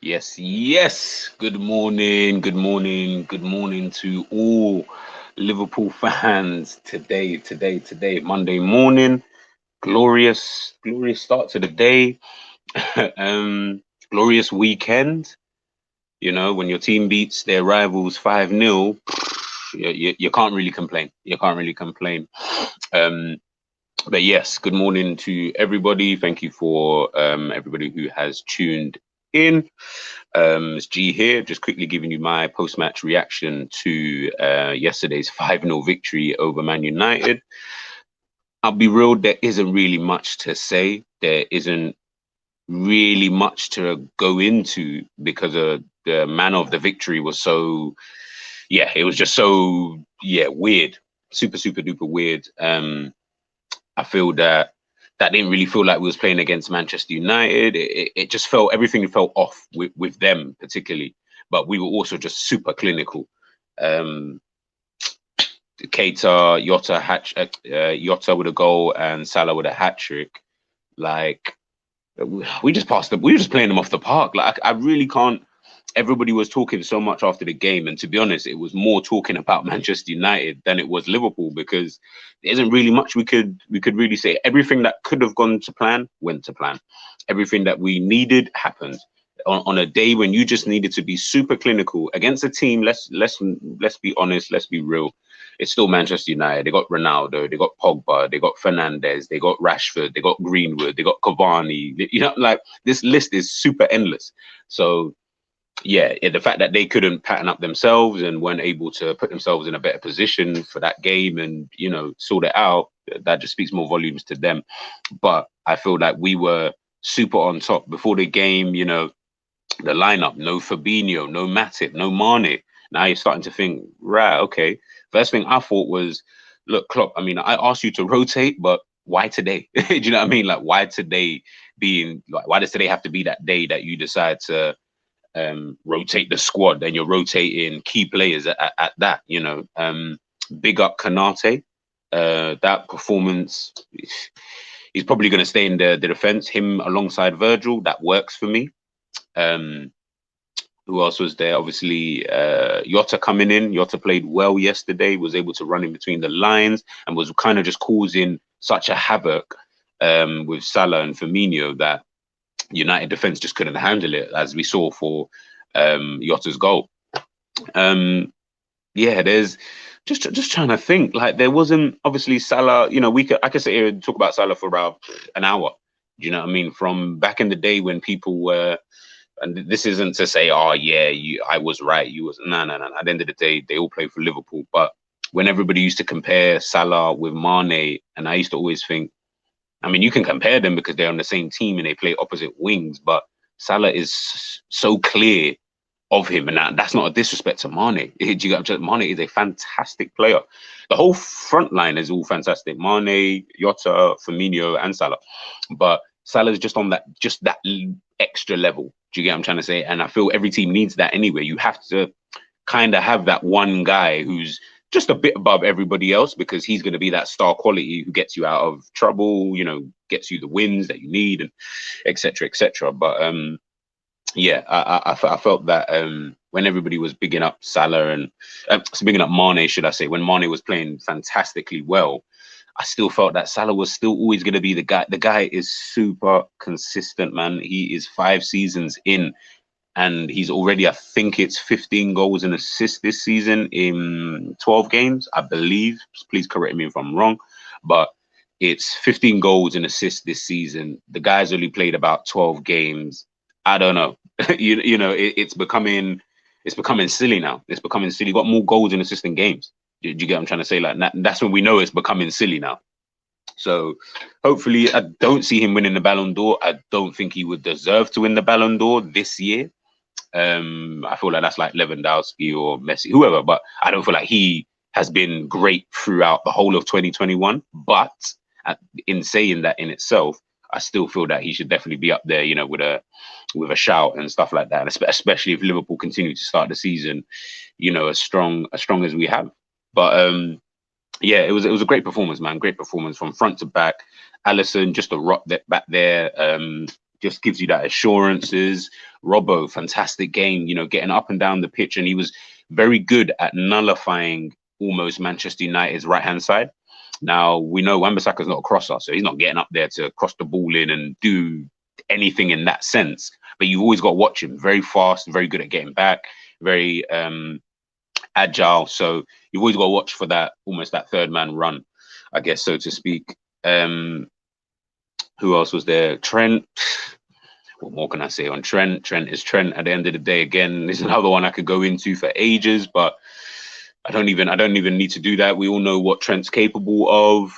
Yes, yes. Good morning, good morning, good morning to all Liverpool fans. Today, Monday morning. Glorious, glorious start to the day. um, Glorious weekend. When your team beats their rivals 5-0, you can't really complain. You can't really complain. Um, but yes, good morning to everybody. Thank you for everybody who has tuned in. It's G here, just quickly giving you my post-match reaction to yesterday's 5-0 victory over Man United. I'll be real, there isn't really much to say. There isn't really much to go into because the manner of the victory was so, yeah, it was just so, yeah, weird. Super, super duper weird. I feel that didn't really feel like we was playing against Manchester United. It just felt everything felt off with them particularly, but we were also just super clinical. Um, Keita, Jota with a goal and Salah with a hat trick. Like we just passed them. We were just playing them off the park. Like I really can't. Everybody was talking so much after the game, and to be honest, it was more talking about Manchester United than it was Liverpool because there isn't really much we could really say. Everything that could have gone to plan went to plan. Everything that we needed happened. On a day when you just needed to be super clinical against a team. Let's be honest. Let's be real. It's still Manchester United. They got Ronaldo, they got Pogba, they got Fernandez, they got Rashford, they got Greenwood, they got Cavani. Like this list is super endless. So yeah, the fact that they couldn't pattern up themselves and weren't able to put themselves in a better position for that game and sort it out, that just speaks more volumes to them. But I feel like we were super on top before the game. The lineup: no Fabinho, no Matip, no Mane. Now you're starting to think, right, okay. First thing I thought was, look, Klopp. I mean, I asked you to rotate, but why today? Do you know what I mean? Like, why today being like, why does today have to be that day that you decide to rotate the squad and you're rotating key players at that? Big up Kanate. That performance, he's probably going to stay in the defense. Him alongside Virgil, that works for me. Um, who else was there? Obviously, Jota coming in. Jota played well yesterday, was able to run in between the lines and was kind of just causing such a havoc with Salah and Firmino that United defense just couldn't handle it, as we saw for Jota's goal. Um, yeah, there's just trying to think. Like there wasn't obviously Salah. I could sit here and talk about Salah for about an hour. Do you know what I mean? From back in the day when people were, and this isn't to say, oh yeah, I was right, you was no, no, no. At the end of the day, they all play for Liverpool. But when everybody used to compare Salah with Mane, and I used to always think, I mean, you can compare them because they're on the same team and they play opposite wings, but Salah is so clear of him, and that's not a disrespect to Mane. Do you get Mane is a fantastic player. The whole front line is all fantastic. Mane, Jota, Firmino, and Salah, but Salah's just on that extra level. Do you get what I'm trying to say? And I feel every team needs that anyway. You have to kind of have that one guy who's just a bit above everybody else because he's going to be that star quality who gets you out of trouble, gets you the wins that you need, and etc. etc. But yeah, I felt that when everybody was bigging up Salah and bigging up Mane, should I say, when Mane was playing fantastically well, I still felt that Salah was still always going to be the guy. The guy is super consistent, man. He is 5 seasons in, and he's already, I think it's 15 goals and assists this season in 12 games, I believe. Please correct me if I'm wrong, but it's 15 goals and assists this season. The guy's only played about 12 games. I don't know. It's becoming silly now. It's becoming silly. Got more goals and assists in games. Do you get what I'm trying to say? Like that's when we know it's becoming silly now. So hopefully, I don't see him winning the Ballon d'Or. I don't think he would deserve to win the Ballon d'Or this year. I feel like that's like Lewandowski or Messi, whoever, but I don't feel like he has been great throughout the whole of 2021. But in saying that in itself, I still feel that he should definitely be up there, with a shout and stuff like that. And especially if Liverpool continue to start the season, as strong as we have. But yeah, it was a great performance, man. Great performance from front to back. Allison just a rock that back there. Just gives you that assurances. Robbo, fantastic game, you know, getting up and down the pitch, and he was very good at nullifying almost Manchester United's right hand side. Now we know Wan-Bissaka's not a crosser, so he's not getting up there to cross the ball in and do anything in that sense. But you've always got to watch him. Very fast, very good at getting back, very agile. So you've always got to watch for that, almost that third man run, I guess, so to speak. Who else was there? Trent. What more can I say on Trent? Trent is Trent at the end of the day. Again, there's another one I could go into for ages, but I don't even need to do that. We all know what Trent's capable of.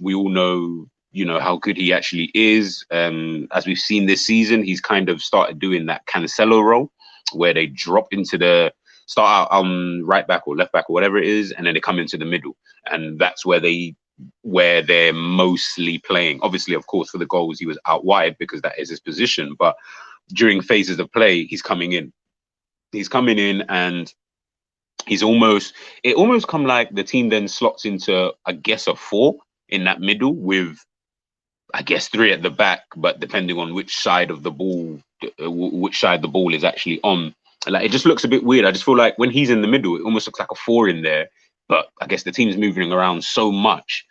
We all know, you know, how good he actually is. As we've seen this season, he's kind of started doing that Cancelo role where they drop into the start out right back or left back or whatever it is, and then they come into the middle, and that's where they're mostly playing. Obviously, of course, for the goals, he was out wide because that is his position. But during phases of play, he's coming in. He's coming in, and it almost come like the team then slots into, I guess, a 4 in that middle with, I guess, 3 at the back, but depending on which side of the ball, which side the ball is actually on. Like, it just looks a bit weird. I just feel like when he's in the middle, it almost looks like a 4 in there. But I guess the team's moving around so much.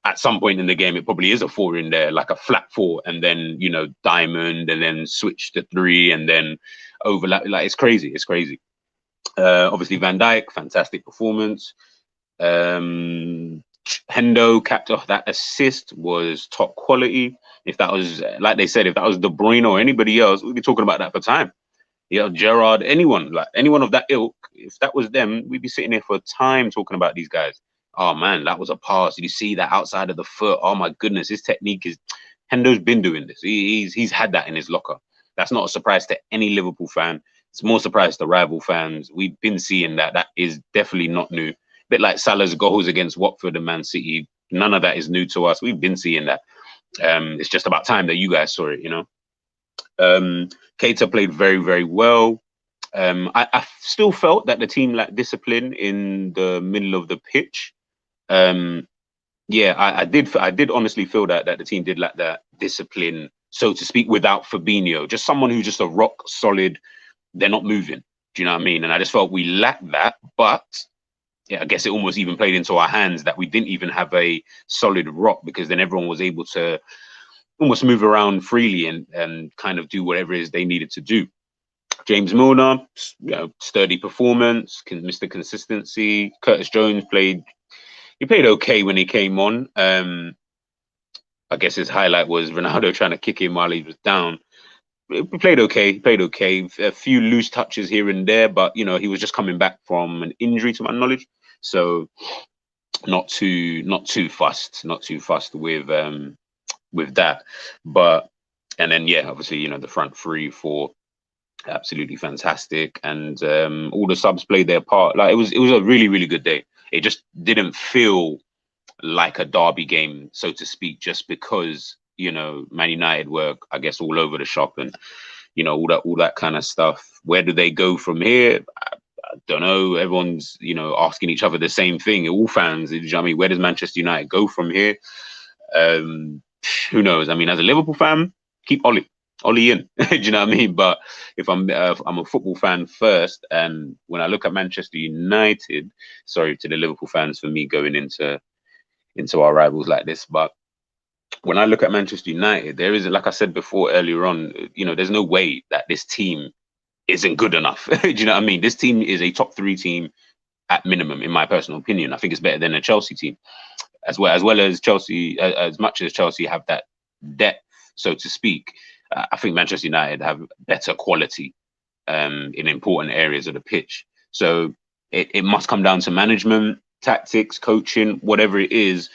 At some point in the game, it probably is a 4 in there, like a flat 4, and then, you know, diamond, and then switch to 3, and then overlap. Like, it's crazy. It's crazy. Obviously, Van Dijk, fantastic performance. Hendo capped off that assist, was top quality. If that was, like they said, if that was De Bruyne or anybody else, we'd be talking about that for time. Yeah, Gerrard, anyone of that ilk, if that was them, we'd be sitting here for time talking about these guys. Oh man, that was a pass. Did you see that outside of the foot? Oh my goodness, his technique is. Hendo's been doing this. He's had that in his locker. That's not a surprise to any Liverpool fan. It's more surprise to rival fans. We've been seeing that. That is definitely not new. A bit like Salah's goals against Watford and Man City. None of that is new to us. We've been seeing that. It's just about time that you guys saw it, you know. Keita played very, very well. I still felt that the team lacked discipline in the middle of the pitch. Yeah, I did honestly feel that the team did lack that discipline, so to speak, without Fabinho. Just someone who's just a rock solid. They're not moving. Do you know what I mean? And I just felt we lacked that. But yeah, I guess it almost even played into our hands that we didn't even have a solid rock, because then everyone was able to almost move around freely and kind of do whatever it is they needed to do. James Milner, you know, sturdy performance, Mr. Consistency. Curtis Jones played okay when he came on. I guess his highlight was Ronaldo trying to kick him while he was down. He played okay. A few loose touches here and there, but you know, he was just coming back from an injury, to my knowledge. So not too fussed with that. But and then yeah, obviously, you know, the front 3, 4, absolutely fantastic, and all the subs played their part. Like, it was a really, really good day. It just didn't feel like a derby game, so to speak, just because, you know, Man United were, I guess, all over the shop, and you know, all that kind of stuff. Where do they go from here? I don't know. Everyone's, you know, asking each other the same thing. All fans, you know, I mean, where does Manchester United go from here? Who knows? I mean, as a Liverpool fan, keep Ollie in. Do you know what I mean? But if I'm a football fan first, and when I look at Manchester United, sorry to the Liverpool fans for me going into our rivals like this, but when I look at Manchester United, there is, like I said before earlier on, you know, there's no way that this team isn't good enough. Do you know what I mean? This team is a top 3 team at minimum, in my personal opinion. I think it's better than a Chelsea team, as well as Chelsea. As much as Chelsea have that depth, so to speak, I think Manchester United have better quality in important areas of the pitch. So it must come down to management, tactics, coaching, whatever it is.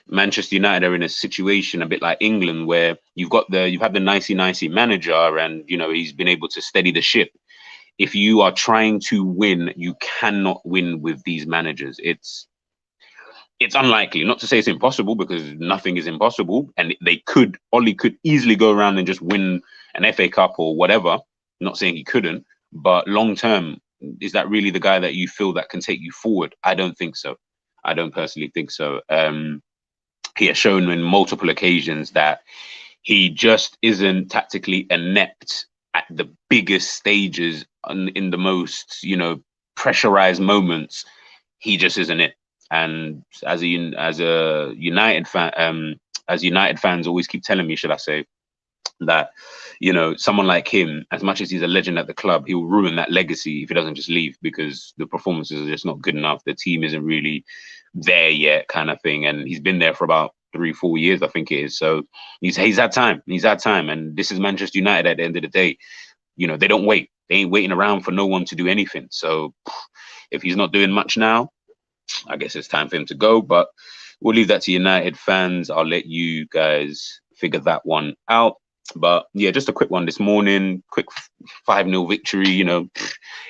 Manchester United are in a situation a bit like England, where you've had the nicey manager, and you know, he's been able to steady the ship. If you are trying to win, you cannot win with these managers. It's unlikely. Not to say it's impossible, because nothing is impossible, and Ollie could easily go around and just win an FA Cup or whatever. Not saying he couldn't, but long term, is that really the guy that you feel that can take you forward? I don't think so. I don't personally think so. He has shown in multiple occasions that he just isn't tactically inept at the biggest stages in the most, pressurized moments, he just isn't it. And as a United fan, as United fans always keep telling me, should I say, that someone like him, as much as he's a legend at the club, he'll ruin that legacy if he doesn't just leave, because the performances are just not good enough. The team isn't really there yet, kind of thing. And he's been there for about 3-4 years, I think it is. So he's had time. He's had time. And this is Manchester United at the end of the day. They don't wait. They ain't waiting around for no one to do anything. So if he's not doing much now, I guess it's time for him to go. But we'll leave that to United fans. I'll let you guys figure that one out. But yeah, just a quick one this morning. Quick 5-0 victory.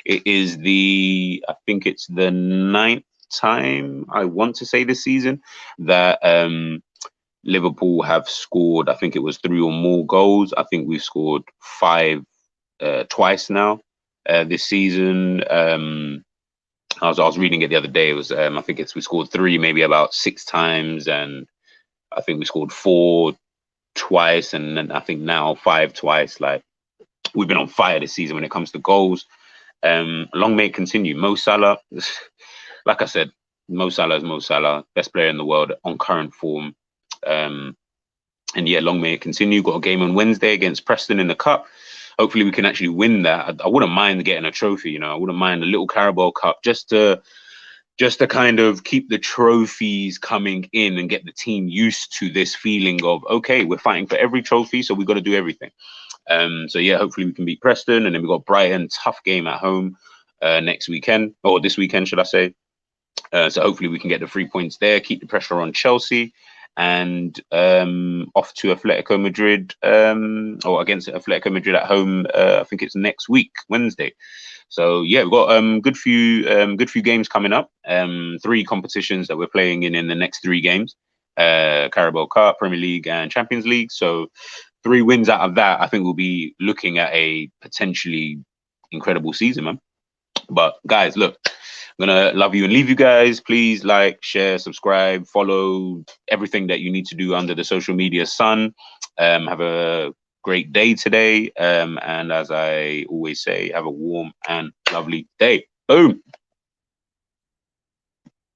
It is I think it's the 9th time, I want to say, this season that Liverpool have scored. I think it was 3 or more goals. I think we've scored 5 twice now this season. I was reading it the other day. It was I think we scored 3 maybe about 6 times, and I think we scored 4 twice, and then I think now 5 twice. Like, we've been on fire this season when it comes to goals. Long may it continue. Mo Salah, like I said, Mo Salah is Mo Salah, best player in the world on current form. And yeah, long may it continue. Got a game on Wednesday against Preston in the Cup. Hopefully we can actually win that. I wouldn't mind getting a trophy, I wouldn't mind a little Carabao Cup, just to kind of keep the trophies coming in and get the team used to this feeling of, okay, we're fighting for every trophy, so we've got to do everything. So yeah, hopefully we can beat Preston, and then we've got Brighton, tough game at home next weekend, or this weekend, should I say. So hopefully we can get the 3 points there, keep the pressure on Chelsea, and off to Atletico Madrid, or against Atletico Madrid at home. I think it's next week, Wednesday. So yeah, we've got good few games coming up. 3 competitions that we're playing in the next 3 games: Carabao Cup, Premier League, and Champions League. So 3 wins out of that, I think we'll be looking at a potentially incredible season, man. But guys, look, I'm gonna love you and leave you guys. Please like, share, subscribe, follow, everything that you need to do under the social media sun. Have a great day today. And as I always say, have a warm and lovely day. Boom.